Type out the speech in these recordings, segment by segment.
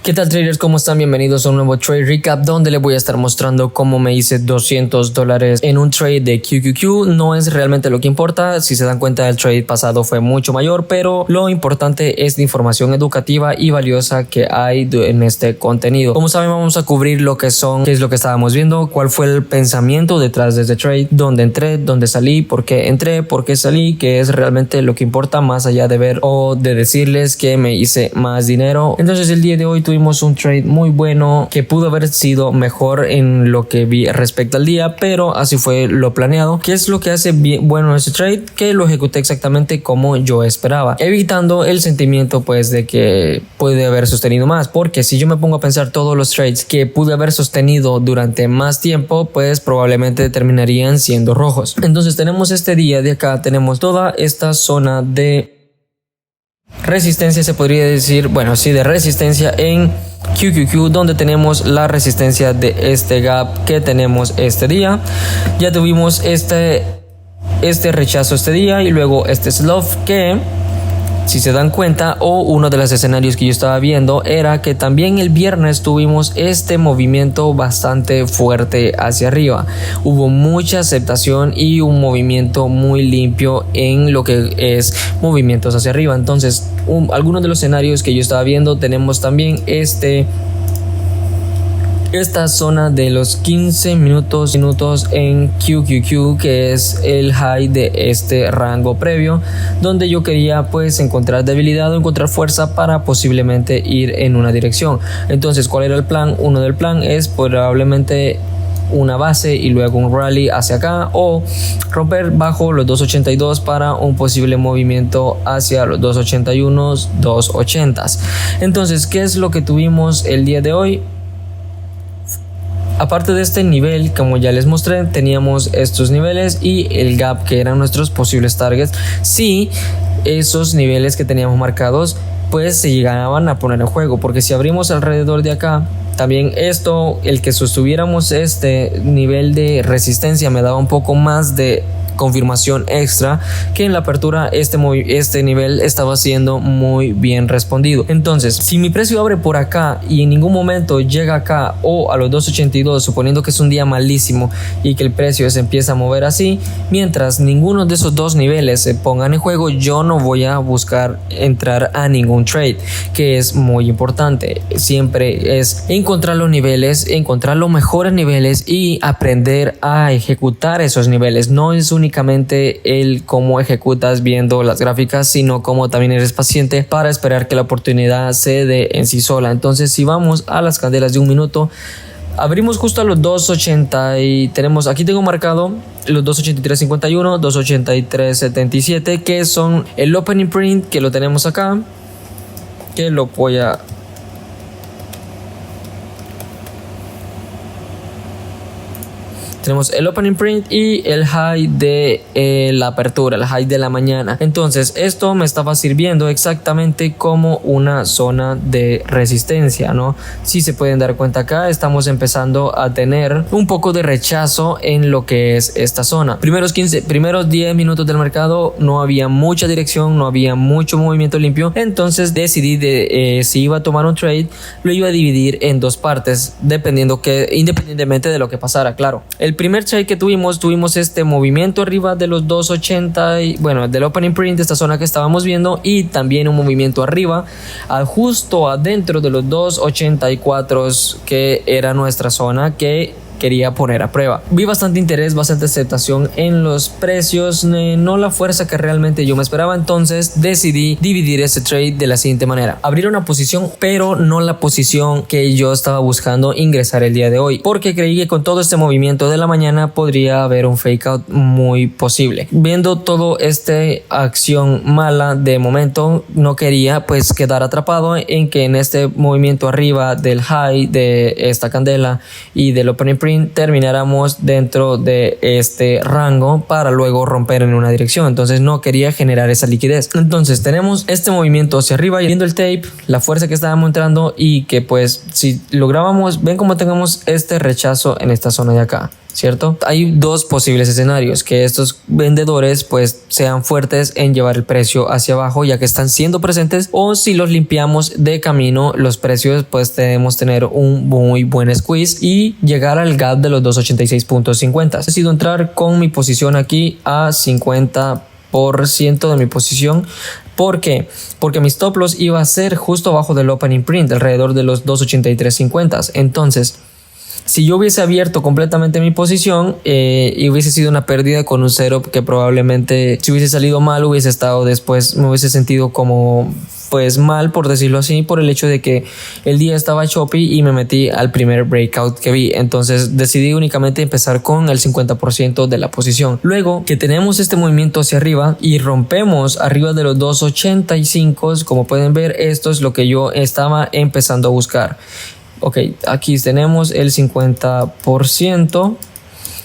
¿Qué tal, traders? ¿Cómo están? Bienvenidos a un nuevo trade recap donde les voy a estar mostrando cómo me hice $200 en un trade de QQQ. No es realmente lo que importa. Si se dan cuenta, el trade pasado fue mucho mayor, pero lo importante es la información educativa y valiosa que hay en este contenido. Como saben, vamos a cubrir lo que son, qué es lo que estábamos viendo, cuál fue el pensamiento detrás de este trade, dónde entré, dónde salí, por qué entré, por qué salí, que es realmente lo que importa más allá de ver o de decirles que me hice más dinero. Entonces el día de hoy tuvimos un trade muy bueno que pudo haber sido mejor en lo que vi respecto al día, pero así fue lo planeado. ¿Qué es lo que hace bien bueno ese trade? Que lo ejecuté exactamente como yo esperaba, evitando el sentimiento pues de que puede haber sostenido más, porque si yo me pongo a pensar todos los trades que pude haber sostenido durante más tiempo, pues probablemente terminarían siendo rojos. Entonces tenemos este día de acá, tenemos toda esta zona de resistencia, se podría decir, bueno, sí, de resistencia en QQQ, donde tenemos la resistencia de este gap que tenemos este día. Ya tuvimos este rechazo este día y luego este slough que, si se dan cuenta, o uno de los escenarios que yo estaba viendo era que también el viernes tuvimos este movimiento bastante fuerte hacia arriba. Hubo mucha aceptación y un movimiento muy limpio en lo que es movimientos hacia arriba. Entonces, algunos de los escenarios que yo estaba viendo, tenemos también esta zona de los 15 minutos en QQQ, que es el high de este rango previo, donde yo quería pues encontrar debilidad o encontrar fuerza para posiblemente ir en una dirección. Entonces, ¿cuál era el plan? Uno del plan es probablemente una base y luego un rally hacia acá, o romper bajo los 282 para un posible movimiento hacia los 281, 280. Entonces, ¿qué es lo que tuvimos el día de hoy? Aparte de este nivel, como ya les mostré, teníamos estos niveles y el gap, que eran nuestros posibles targets. Si esos niveles que teníamos marcados pues se llegaban a poner en juego, porque si abrimos alrededor de acá, también esto, el que sostuviéramos este nivel de resistencia me daba un poco más de confirmación extra que en la apertura este nivel estaba siendo muy bien respondido. Entonces, si mi precio abre por acá y en ningún momento llega acá o a los 282, suponiendo que es un día malísimo y que el precio se empieza a mover así, mientras ninguno de esos dos niveles se pongan en juego, yo no voy a buscar entrar a ningún trade, que es muy importante. Siempre es encontrar los niveles, encontrar los mejores niveles y aprender a ejecutar esos niveles. No es únicamente el cómo ejecutas viendo las gráficas, sino cómo también eres paciente para esperar que la oportunidad se dé en sí sola. Entonces, si vamos a las candelas de un minuto, abrimos justo a los 280 y tenemos, aquí tengo marcado los 283.51, 283.77, que son el opening print, que lo tenemos acá, que lo voy a... Tenemos el opening print y el high de la apertura, el high de la mañana. Entonces, esto me estaba sirviendo exactamente como una zona de resistencia, ¿no? Si se pueden dar cuenta, acá estamos empezando a tener un poco de rechazo en lo que es esta zona. Primeros 10 minutos del mercado no había mucha dirección, no había mucho movimiento limpio. Entonces decidí si iba a tomar un trade, lo iba a dividir en dos partes, independientemente de lo que pasara, claro. El primer trade que tuvimos este movimiento arriba de los 280 y, bueno, del opening print de esta zona que estábamos viendo, y también un movimiento arriba justo adentro de los 284, que era nuestra zona que quería poner a prueba. Vi bastante interés, bastante aceptación en los precios, no la fuerza que realmente yo me esperaba. Entonces decidí dividir ese trade de la siguiente manera: abrir una posición, pero no la posición que yo estaba buscando ingresar el día de hoy, porque creí que con todo este movimiento de la mañana podría haber un fake out muy posible. Viendo todo este acción mala de momento, no quería pues quedar atrapado en que en este movimiento arriba del high de esta candela y del opening print termináramos dentro de este rango para luego romper en una dirección. Entonces no quería generar esa liquidez. Entonces tenemos este movimiento hacia arriba y viendo el tape, la fuerza que estábamos entrando, y que pues si lográbamos, ven como tengamos este rechazo en esta zona de acá. ¿cierto? Hay dos posibles escenarios, que estos vendedores pues sean fuertes en llevar el precio hacia abajo ya que están siendo presentes, o si los limpiamos de camino los precios pues debemos tener un muy buen squeeze y llegar al gap de los 286.50. He decidido entrar con mi posición aquí a 50% de mi posición. ¿Por qué? Porque mi stop loss iba a ser justo abajo del opening print, alrededor de los 283.50. Entonces, si yo hubiese abierto completamente mi posición y hubiese sido una pérdida con un setup que probablemente si hubiese salido mal hubiese estado después, me hubiese sentido como pues mal, por decirlo así, por el hecho de que el día estaba choppy y me metí al primer breakout que vi. Entonces decidí únicamente empezar con el 50% de la posición. Luego que tenemos este movimiento hacia arriba y rompemos arriba de los 285, como pueden ver, esto es lo que yo estaba empezando a buscar. Ok, aquí tenemos el 50%.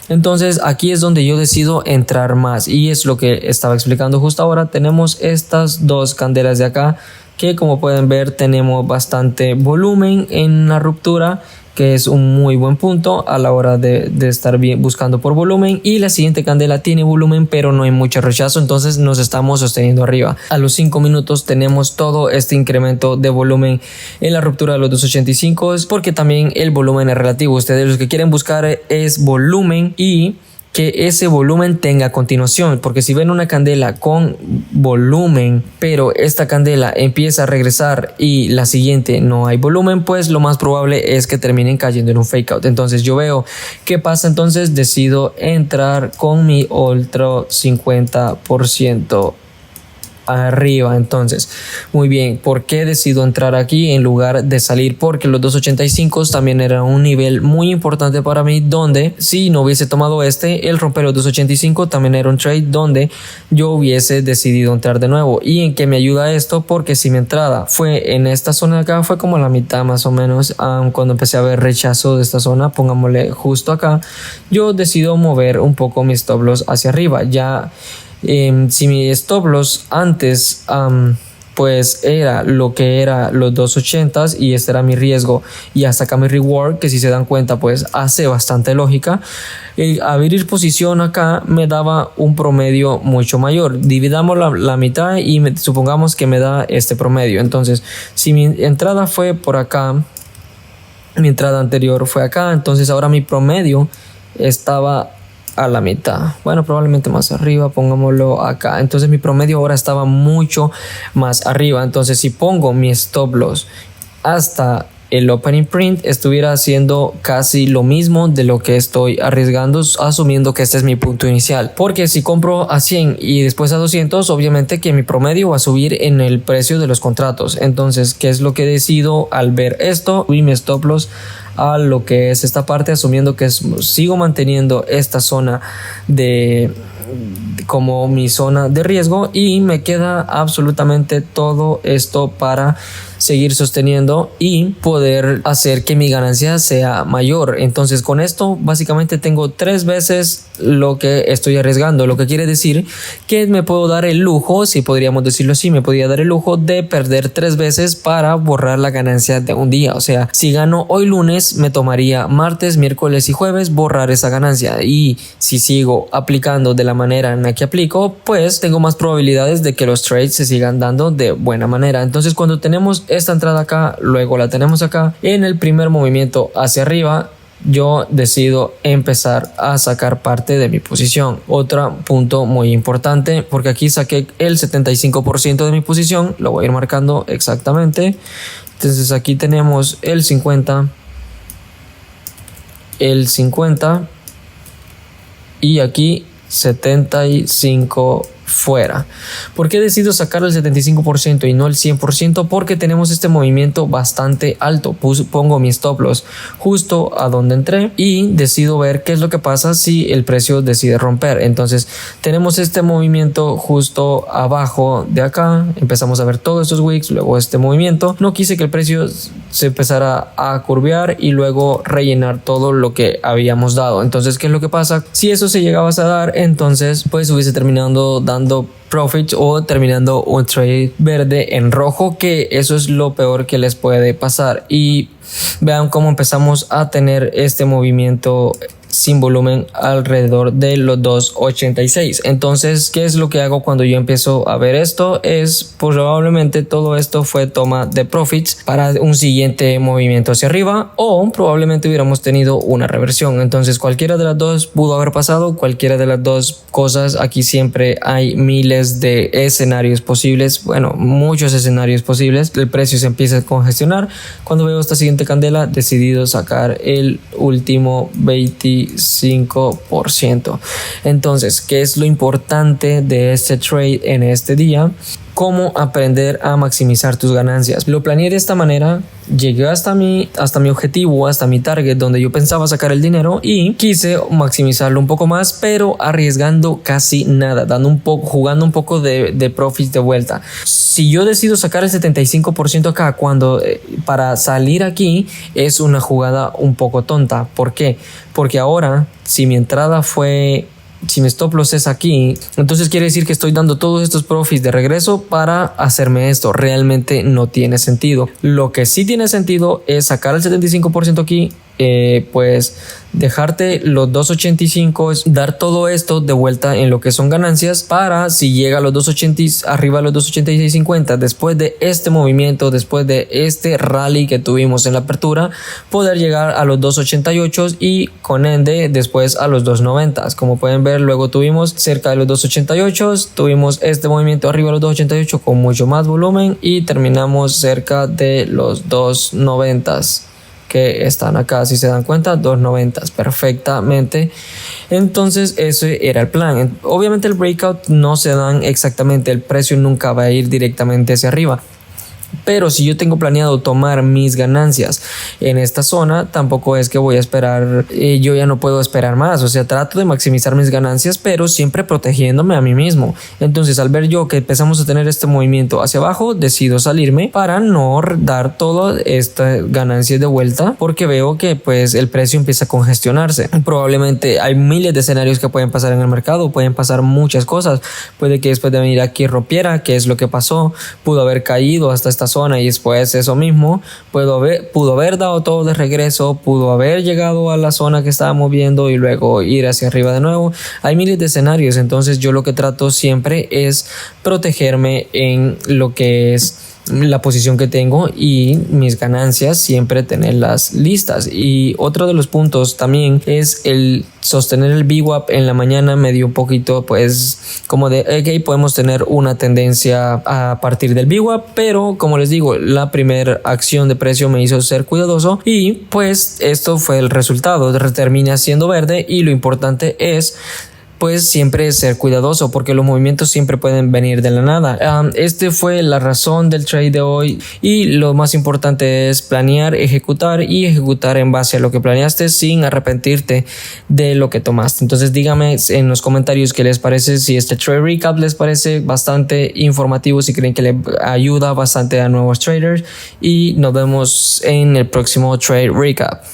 Entonces aquí es donde yo decido entrar más y es lo que estaba explicando justo ahora. Tenemos estas dos candelas de acá que, como pueden ver, tenemos bastante volumen en la ruptura, que es un muy buen punto a la hora de estar bien buscando por volumen. Y la siguiente candela tiene volumen pero no hay mucho rechazo, entonces nos estamos sosteniendo arriba. A los 5 minutos tenemos todo este incremento de volumen en la ruptura de los 285, porque también el volumen es relativo. Ustedes lo que quieren buscar es volumen y que ese volumen tenga continuación, porque si ven una candela con volumen pero esta candela empieza a regresar y la siguiente no hay volumen, pues lo más probable es que terminen cayendo en un fake out. Entonces yo veo qué pasa, entonces decido entrar con mi otro 50% arriba. Entonces, muy bien, ¿por qué decido entrar aquí en lugar de salir? Porque los 285 también era un nivel muy importante para mí, donde si no hubiese tomado el romper los 285 también era un trade donde yo hubiese decidido entrar de nuevo. ¿Y en qué me ayuda esto? Porque si mi entrada fue en esta zona de acá, fue como la mitad más o menos, cuando empecé a ver rechazo de esta zona, pongámosle justo acá, yo decido mover un poco mis stop loss hacia arriba. Ya si mi stop loss antes pues era lo que era los 280 y este era mi riesgo y hasta acá mi reward, que si se dan cuenta pues hace bastante lógica, abrir posición acá me daba un promedio mucho mayor. Dividamos la mitad y supongamos que me da este promedio. Entonces si mi entrada fue por acá, mi entrada anterior fue acá, entonces ahora mi promedio estaba a la mitad, bueno, probablemente más arriba, pongámoslo acá. Entonces mi promedio ahora estaba mucho más arriba. Entonces si pongo mi stop loss hasta el opening print, estuviera haciendo casi lo mismo de lo que estoy arriesgando, asumiendo que este es mi punto inicial. Porque si compro a 100 y después a 200, obviamente que mi promedio va a subir en el precio de los contratos. Entonces, ¿qué es lo que decido al ver esto? Y mi stop loss a lo que es esta parte, asumiendo que sigo manteniendo esta zona como mi zona de riesgo, y me queda absolutamente todo esto para seguir sosteniendo y poder hacer que mi ganancia sea mayor. Entonces con esto básicamente tengo 3 veces lo que estoy arriesgando, lo que quiere decir que me puedo dar el lujo, si podríamos decirlo así, me podría dar el lujo de perder 3 veces para borrar la ganancia de un día. O sea, si gano hoy lunes, me tomaría martes, miércoles y jueves borrar esa ganancia, y si sigo aplicando de la manera en la que aplico, pues tengo más probabilidades de que los trades se sigan dando de buena manera. Entonces cuando tenemos esta entrada acá, luego la tenemos acá en el primer movimiento hacia arriba, yo decido empezar a sacar parte de mi posición. Otro punto muy importante, porque aquí saqué el 75% de mi posición, lo voy a ir marcando exactamente. Entonces aquí tenemos el 50, el 50 y aquí 75 fuera. ¿Por qué decido sacar el 75% y no el 100%? Porque tenemos este movimiento bastante alto. Pongo mi stop loss justo a donde entré y decido ver qué es lo que pasa si el precio decide romper. Entonces tenemos este movimiento justo abajo de acá, empezamos a ver todos estos wicks, luego este movimiento. No quise que el precio se empezara a curvear y luego rellenar todo lo que habíamos dado. Entonces, ¿qué es lo que pasa? Si eso se llegaba a dar, entonces pues hubiese terminado dando profits o terminando un trade verde en rojo, que eso es lo peor que les puede pasar. Y vean cómo empezamos a tener este movimiento sin volumen alrededor de los 2.86. Entonces, ¿qué es lo que hago cuando yo empiezo a ver esto? Es probablemente todo esto fue toma de profits para un siguiente movimiento hacia arriba, o probablemente hubiéramos tenido una reversión. Entonces, cualquiera de las dos pudo haber pasado, cualquiera de las dos cosas. Aquí siempre hay miles de escenarios posibles, bueno, muchos escenarios posibles. El precio se empieza a congestionar. Cuando veo esta siguiente candela, decidido sacar el último 25%. Entonces, ¿qué es lo importante de este trade en este día? Cómo aprender a maximizar tus ganancias. Lo planeé de esta manera, llegué hasta mi objetivo, hasta mi target donde yo pensaba sacar el dinero, y quise maximizarlo un poco más, pero arriesgando casi nada, jugando un poco de profits de vuelta. Si yo decido sacar el 75% acá, para salir aquí, es una jugada un poco tonta. ¿Por qué? Porque ahora, si mi stop loss es aquí, entonces quiere decir que estoy dando todos estos profits de regreso para hacerme esto. Realmente no tiene sentido. Lo que sí tiene sentido es sacar el 75% aquí, pues dejarte los 2.85, dar todo esto de vuelta en lo que son ganancias, para si llega a los 2.80, arriba de los 2.8650, después de este movimiento, después de este rally que tuvimos en la apertura, poder llegar a los 2.88 y con ende después a los 2.90. Como pueden ver, luego tuvimos cerca de los 2.88, tuvimos este movimiento arriba de los 2.88 con mucho más volumen y terminamos cerca de los 2.90 que están acá. Si se dan cuenta, 2.90 perfectamente. Entonces ese era el plan. Obviamente el breakout no se dan exactamente, el precio nunca va a ir directamente hacia arriba. Pero si yo tengo planeado tomar mis ganancias en esta zona, tampoco es que voy a esperar, yo ya no puedo esperar más. O sea, trato de maximizar mis ganancias, pero siempre protegiéndome a mí mismo. Entonces, al ver yo que empezamos a tener este movimiento hacia abajo, decido salirme para no dar todas estas ganancias de vuelta, porque veo que pues el precio empieza a congestionarse. Probablemente hay miles de escenarios que pueden pasar en el mercado, pueden pasar muchas cosas. Puede que después de venir aquí rompiera, que es lo que pasó, pudo haber caído hasta esta zona y después eso mismo pudo haber dado todo de regreso, pudo haber llegado a la zona que estábamos viendo y luego ir hacia arriba de nuevo. Hay miles de escenarios. Entonces yo lo que trato siempre es protegerme en lo que es la posición que tengo y mis ganancias, siempre tenerlas listas. Y otro de los puntos también es el sostener el VWAP en la mañana. Me dio un poquito pues como de ok, podemos tener una tendencia a partir del VWAP, pero como les digo, la primera acción de precio me hizo ser cuidadoso y pues esto fue el resultado. Termina siendo verde y lo importante es pues siempre ser cuidadoso, porque los movimientos siempre pueden venir de la nada. Este fue la razón del trade de hoy, y lo más importante es planear, ejecutar en base a lo que planeaste sin arrepentirte de lo que tomaste. Entonces díganme en los comentarios qué les parece, si este trade recap les parece bastante informativo, si creen que le ayuda bastante a nuevos traders, y nos vemos en el próximo trade recap.